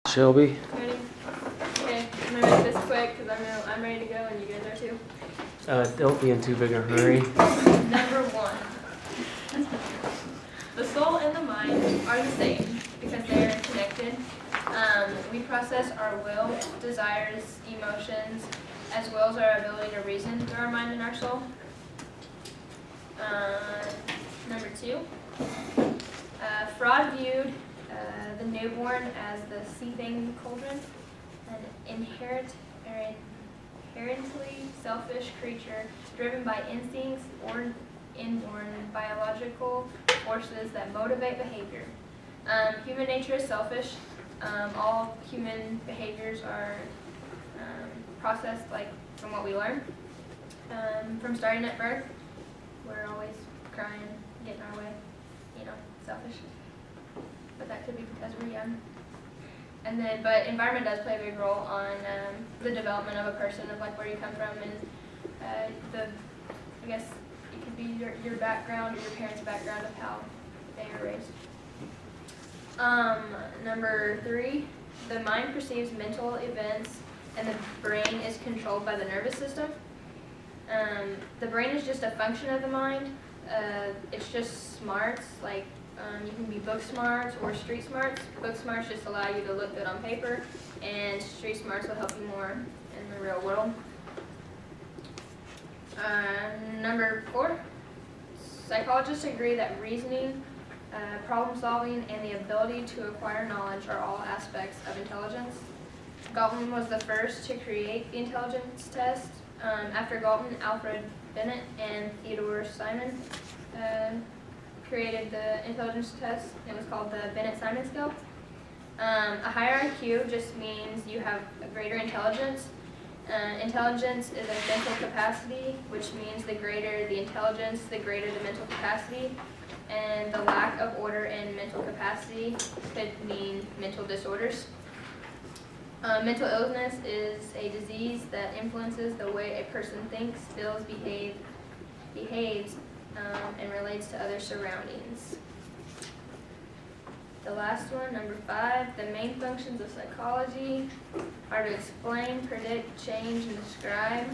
Shelby? Ready? Okay, I'm gonna make this quick because I'm ready to go and you guys are too. Don't be in too big a hurry. Number one. The soul and the mind are the same because they are connected. We process our will, desires, emotions, as well as our ability to reason through our mind and our soul. Number two. Fraud viewed the newborn as the seething cauldron, an inherently selfish creature driven by instincts or inborn biological forces that motivate behavior. Human nature is selfish. All human behaviors are processed from what we learn. From starting at birth, we're always crying, getting our way, selfish. But that could be because we're young. But environment does play a big role on the development of a person, of where you come from, and I guess it could be your background or your parents' background of how they were raised. Number three, the mind perceives mental events, and the brain is controlled by the nervous system. The brain is just a function of the mind. It's just smarts, you can be book smarts or street smarts. Book smarts just allow you to look good on paper, and street smarts will help you more in the real world. Number four, psychologists agree that reasoning, problem solving, and the ability to acquire knowledge are all aspects of intelligence. Galton was the first to create the intelligence test. After Galton, Alfred Bennett and Theodore Simon created the intelligence test. It was called the Bennett-Simon scale. A higher IQ just means you have a greater intelligence. Intelligence is a mental capacity, which means the greater the intelligence, the greater the mental capacity. And the lack of order in mental capacity could mean mental disorders. Mental illness is a disease that influences the way a person thinks, feels, behaves, and relates to other surroundings. The last one, number five, the main functions of psychology are to explain, predict, change, and describe.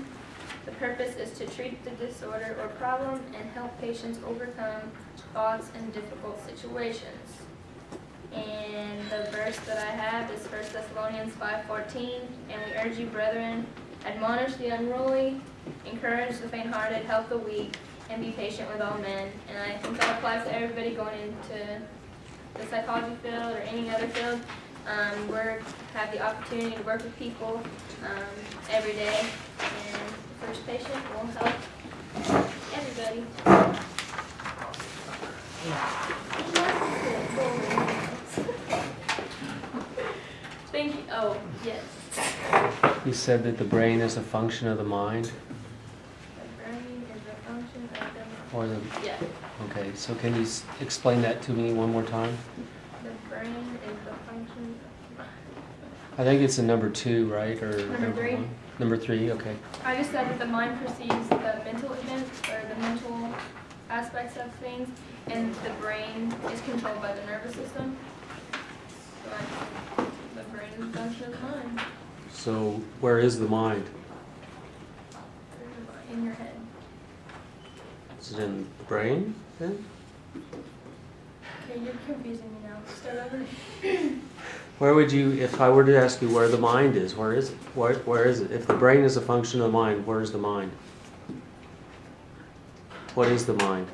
The purpose is to treat the disorder or problem and help patients overcome thoughts in difficult situations. And the verse that I have is 1 Thessalonians 5:14, and we urge you, brethren, admonish the unruly, encourage the faint-hearted, help the weak, and be patient with all men. And I think that applies to everybody going into the psychology field or any other field. We have the opportunity to work with people every day, and the first patient will help everybody. Thank you. Oh, yes. You said that the brain is a function of the mind? The brain is a function of the Or the... Yeah. Okay, so can you explain that to me one more time? The brain is the function of... I think it's in number two, right? Or Number three. one? Number three, okay. I just said that the mind perceives the mental events or the mental aspects of things, and the brain is controlled by the nervous system. So the brain is a function of the mind. So where is the mind? In your head. Is it in the brain then? Okay, you're confusing me now. Start over. Where would you, if I were to ask you where the mind is, where is it? Where is it? If the brain is a function of the mind, where is the mind? What is the mind?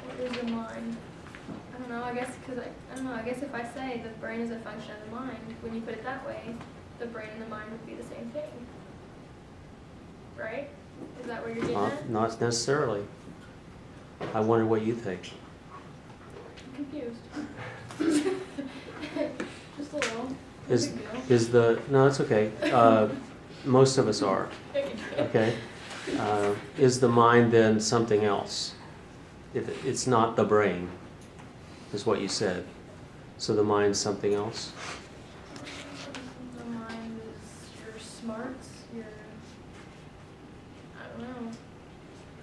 What is the mind? I don't know. I guess if I say the brain is a function of the mind, when you put it that way, the brain and the mind would be the same thing, right? Is that where you're getting at? Not necessarily. I wonder what you think. I'm confused. Just a little. No big deal. No, it's okay. Most of us are. Okay. Is the mind then something else? It's not the brain, is what you said. So the mind's something else? The mind is your smarts, I don't know.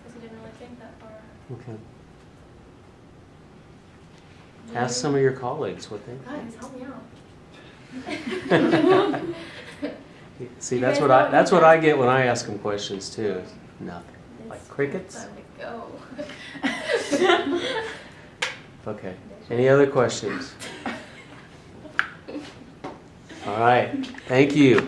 Because I didn't really think that far. Okay. Ask some of your colleagues what they Guys, help me out. See, You that's guys what know I get when I ask them questions too. Nothing. Like crickets? Time to go. Okay. Any other questions? All right. Thank you.